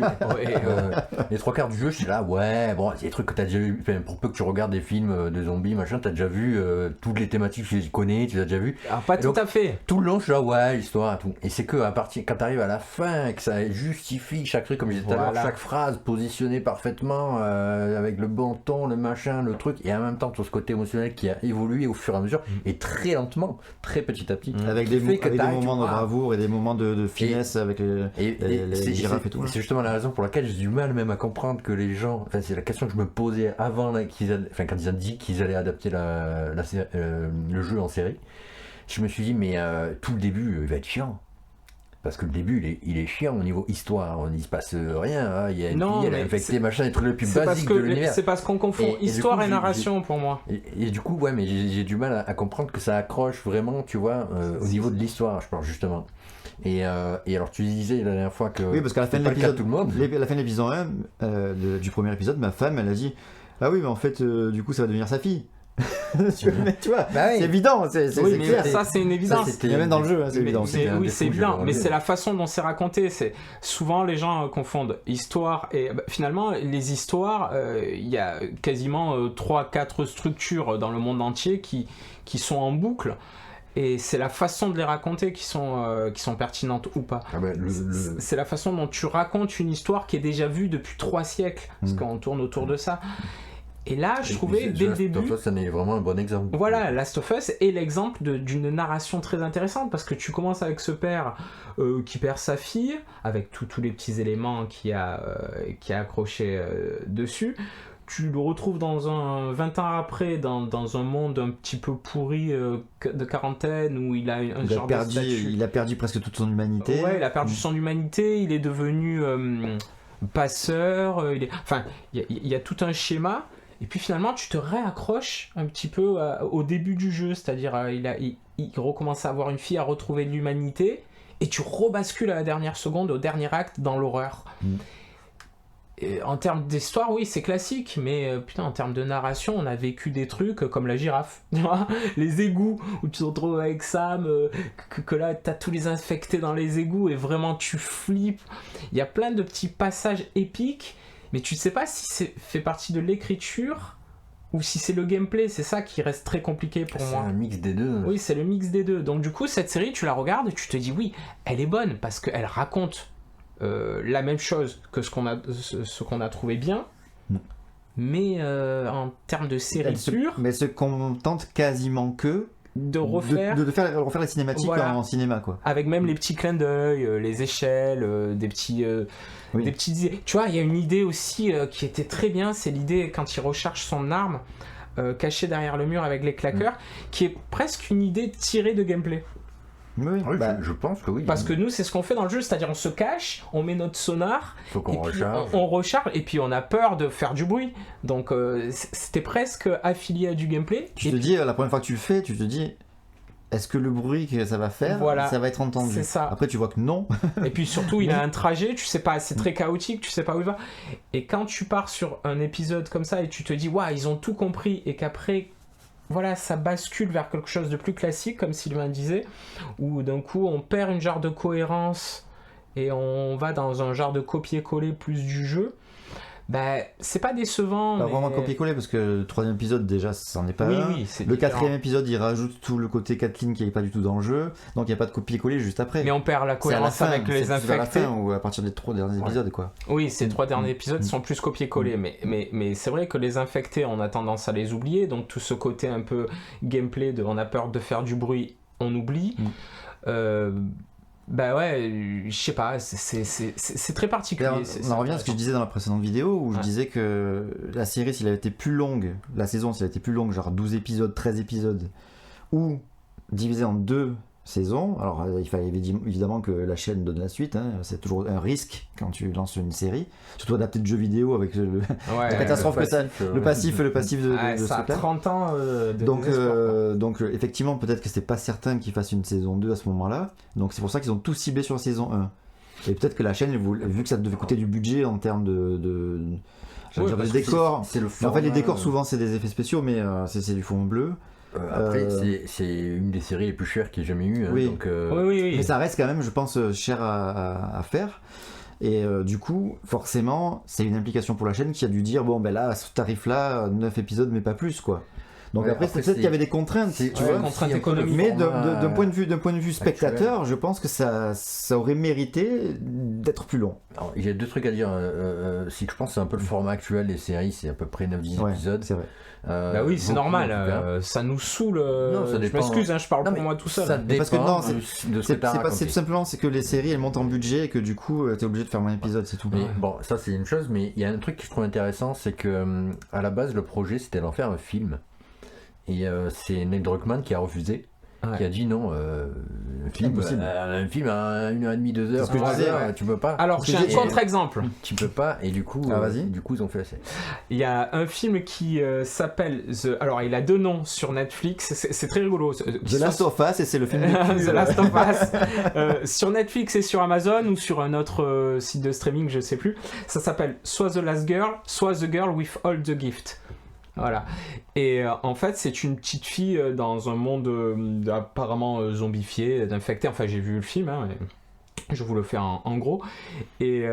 jeu, je suis là, ouais, bon, c'est des trucs que t'as déjà vu, pour peu que tu regardes des films de zombies, machin, t'as déjà vu toutes les thématiques, tu les connais, tu les as déjà vu. Alors pas tout à fait. Tout le long, je suis là, ouais, l'histoire et tout. Et c'est que quand t'arrives à la fin, que ça justifie chaque truc, comme je disais tout à l'heure, chaque phrase positionnée parfaitement, avec le bon ton, le machin, le truc, et en même temps tout ce côté émotionnel qui a évolué au fur et à mesure, et très lentement, très petit à petit. Avec des moments de bravoure et des moments de finesse avec les girafes et tout. C'est justement la raison pour laquelle j'ai du mal même à comprendre que les gens. Enfin, c'est la question que je me posais avant quand ils ont dit qu'ils allaient adapter le jeu en série. Je me suis dit, mais tout le début, il va être chiant. Parce que le début, il est chiant au niveau histoire. Il ne se passe rien. Hein. Il y a une fille, elle est infectée, machin, les trucs les plus basiques de l'univers. C'est parce qu'on confond histoire et narration pour moi. Et du coup, ouais, mais j'ai du mal à comprendre que ça accroche vraiment, tu vois, au niveau de l'histoire, je pense, justement. Et alors, tu disais la dernière fois que. Oui, parce qu'à la fin de l'épisode 1, du premier épisode, ma femme, elle a dit ah oui, mais en fait, du coup, ça va devenir sa fille. Tu vois, c'est évident, c'est clair. Ça, c'est une évidence. Il y a même dans le jeu, hein, c'est évident. Oui, c'est évident, mais c'est la façon dont c'est raconté. Souvent, les gens confondent histoire et finalement, les histoires, il y a quasiment 3-4 structures dans le monde entier qui sont en boucle. Et c'est la façon de les raconter qui sont pertinentes ou pas. C'est la façon dont tu racontes une histoire qui est déjà vue depuis 3 siècles, parce qu'on tourne autour de ça. Et là, je trouvais dès le début. Last of Us, ça n'est vraiment un bon exemple. Voilà, Last of Us est l'exemple d'une narration très intéressante parce que tu commences avec ce père qui perd sa fille, avec tous les petits éléments qui a accroché dessus. Tu le retrouves 20 ans après dans un monde un petit peu pourri de quarantaine où il a un genre de statut. Il a perdu presque toute son humanité. Ouais, il a perdu son humanité, il est devenu passeur. Enfin, il y a tout un schéma. Et puis finalement, tu te réaccroches un petit peu au début du jeu, c'est-à-dire il recommence à avoir une fille, à retrouver de l'humanité, et tu rebascules à la dernière seconde, au dernier acte, dans l'horreur. Et en termes d'histoire, oui, c'est classique, mais putain, en termes de narration, on a vécu des trucs comme la girafe, tu vois, les égouts, où tu te retrouves avec Sam, que là, t'as tous les infectés dans les égouts, et vraiment, tu flippes. Il y a plein de petits passages épiques, mais tu sais pas si c'est fait partie de l'écriture ou si c'est le gameplay. C'est ça qui reste très compliqué pour moi. C'est un mix des deux. Oui, c'est le mix des deux. Donc du coup, cette série, tu la regardes et tu te dis oui, elle est bonne parce qu'elle raconte la même chose que ce qu'on a trouvé bien. Mais en termes de série pure... Mais se contente quasiment que de refaire les cinématiques en cinéma, quoi. Avec même les petits clins d'œil, les échelles, des petits... Des petites idées. Tu vois, il y a une idée aussi qui était très bien, c'est l'idée quand il recharge son arme cachée derrière le mur avec les claqueurs, qui est presque une idée tirée de gameplay. Oui, je pense que oui. Parce que nous, c'est ce qu'on fait dans le jeu, c'est-à-dire on se cache, on met notre sonar, faut qu'on recharge. On recharge, et puis on a peur de faire du bruit. Donc c'était presque affilié à du gameplay. Tu te dis, la première fois que tu le fais, tu te dis... Est-ce que le bruit que ça va faire, ça va être entendu? C'est ça. Après, tu vois que non. Et puis surtout, il a un trajet, tu sais pas, c'est très chaotique, tu sais pas où il va. Et quand tu pars sur un épisode comme ça et tu te dis, waouh, ils ont tout compris, et qu'après, voilà, ça bascule vers quelque chose de plus classique, comme Sylvain disait, où d'un coup, on perd une genre de cohérence et on va dans un genre de copier-coller plus du jeu. C'est pas décevant. Pas vraiment copier-coller parce que le 3e épisode déjà ça n'en est pas un. Oui, c'est le différent. 4e épisode il rajoute tout le côté Kathleen qui n'est pas du tout dans le jeu, donc il n'y a pas de copier-coller juste après. Mais on perd la cohérence avec les infectés. C'est à la fin ou à partir des 3 derniers épisodes quoi. Oui, ces 3 derniers épisodes sont plus copier-coller, mais c'est vrai que les infectés on a tendance à les oublier, donc tout ce côté un peu gameplay on a peur de faire du bruit, on oublie. Ouais, je sais pas, c'est très particulier. On en revient à ce que je disais dans la précédente vidéo où je disais que la série, s'il avait été plus longue, la saison, s'il avait été plus longue, genre 12 épisodes, 13 épisodes, ou divisé en 2 saisons, alors il fallait évidemment que la chaîne donne la suite, hein, c'est toujours un risque quand tu lances une série, surtout adapté de jeux vidéo avec la catastrophe que ça, le passif de ça a 30 ans donc effectivement peut-être que c'était pas certain qu'ils fassent une saison 2 à ce moment-là, donc c'est pour ça qu'ils ont tout ciblé sur la saison 1 et peut-être que la chaîne vu que ça devait coûter du budget en termes de décors, en fait les décors souvent c'est des effets spéciaux mais c'est du fond bleu. Après, c'est une des séries les plus chères qu'il y ait jamais eu. Hein, oui. Donc, oui. Mais ça reste quand même, je pense, cher à faire. Et du coup, forcément, c'est une implication pour la chaîne qui a dû dire bon, ben là, à ce tarif-là, 9 épisodes, mais pas plus, quoi. Donc après peut-être qu'il y avait des contraintes, tu vois, contraintes économiques. Mais d'un point de vue spectateur, je pense que ça aurait mérité d'être plus long. Alors, il y a 2 trucs à dire. Si je pense que c'est un peu le format actuel des séries, c'est à peu près 9-10 épisodes. C'est vrai. Bah oui, c'est normal, ça nous saoule. Non, ça dépend. Je m'excuse, je parle pour moi tout seul. Ça dépend parce que non, c'est tout simplement c'est que les séries elles montent en budget et que du coup t'es obligé de faire un épisode, c'est tout. Mais, bon, ça c'est une chose, mais il y a un truc que je trouve intéressant, c'est que à la base le projet c'était d'en faire un film. Et c'est Neil Druckmann qui a refusé. Qui a dit non, un film à 1h30, 2 heures, tu peux pas. Alors j'ai un contre-exemple. Tu peux pas, et du coup, ils ont fait assez. Il y a un film qui s'appelle alors il a 2 noms sur Netflix, c'est très rigolo. The Last of Us, et c'est le film The Last of Us. Sur Netflix et sur Amazon ou sur un autre site de streaming, je sais plus. Ça s'appelle soit The Last Girl, soit The Girl with All the Gift. Voilà. Et en fait, c'est une petite fille dans un monde apparemment zombifié, d'infecté. Enfin, j'ai vu le film, je vous le fais en gros. Et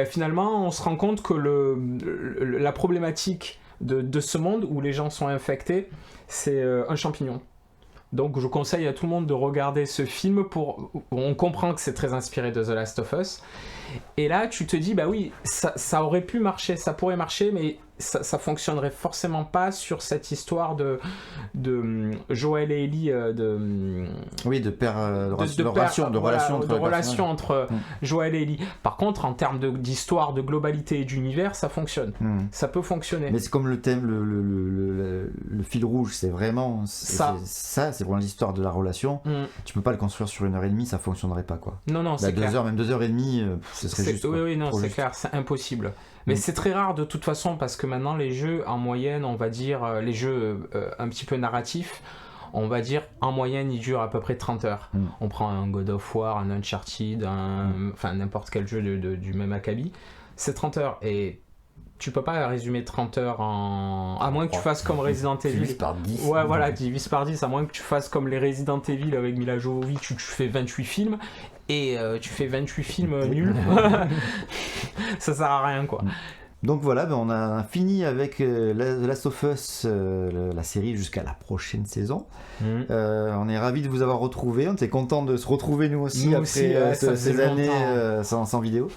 finalement, on se rend compte que la problématique de ce monde où les gens sont infectés, c'est un champignon. Donc je conseille à tout le monde de regarder ce film on comprend que c'est très inspiré de The Last of Us. Et là, tu te dis, bah oui, ça aurait pu marcher, ça pourrait marcher, mais ça fonctionnerait forcément pas sur cette histoire de Joel et Ellie, de relation entre Joel et Ellie. Par contre, en termes d'histoire, de globalité et d'univers, ça fonctionne. Ça peut fonctionner. Mais c'est comme le thème, le fil rouge, c'est vraiment ça, c'est vraiment l'histoire de la relation. Tu peux pas le construire sur 1h30, ça fonctionnerait pas, quoi. Non, c'est clair. 2 heures, même 2h30, ce serait juste. Oui, non, c'est juste. clair, c'est impossible. Mais c'est très rare de toute façon parce que maintenant les jeux en moyenne, on va dire, les jeux un petit peu narratifs, on va dire en moyenne ils durent à peu près 30 heures. On prend un God of War, un Uncharted, enfin n'importe quel jeu du même acabit, c'est 30 heures et tu peux pas résumer 30 heures à moins que tu fasses comme Resident Evil. Divise par 10. Ouais, voilà, divise par 10, à moins que tu fasses comme les Resident Evil avec Mila Jovovich, tu fais 28 films et tu fais 28 films nuls. Ça sert à rien, quoi. Donc voilà, on a fini avec The Last of Us, la série, jusqu'à la prochaine saison. On est ravis de vous avoir retrouvés. On était contents de se retrouver nous aussi après ces années sans vidéo.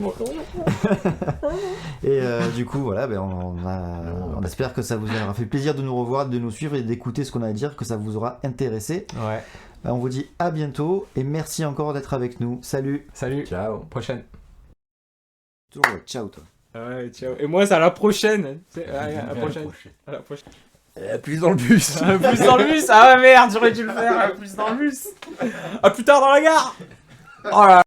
Et du coup, voilà, on espère que ça vous aura fait plaisir de nous revoir, de nous suivre et d'écouter ce qu'on a à dire, que ça vous aura intéressé. Ouais. On vous dit à bientôt et merci encore d'être avec nous. Salut. Ciao. Prochaine. Ciao toi. Ouais, ciao. Et moi, c'est à la prochaine. À la prochaine. Plus dans le bus. Plus dans le bus. Ah merde, j'aurais dû le faire. Plus dans le bus. À plus tard dans la gare. Oh là là.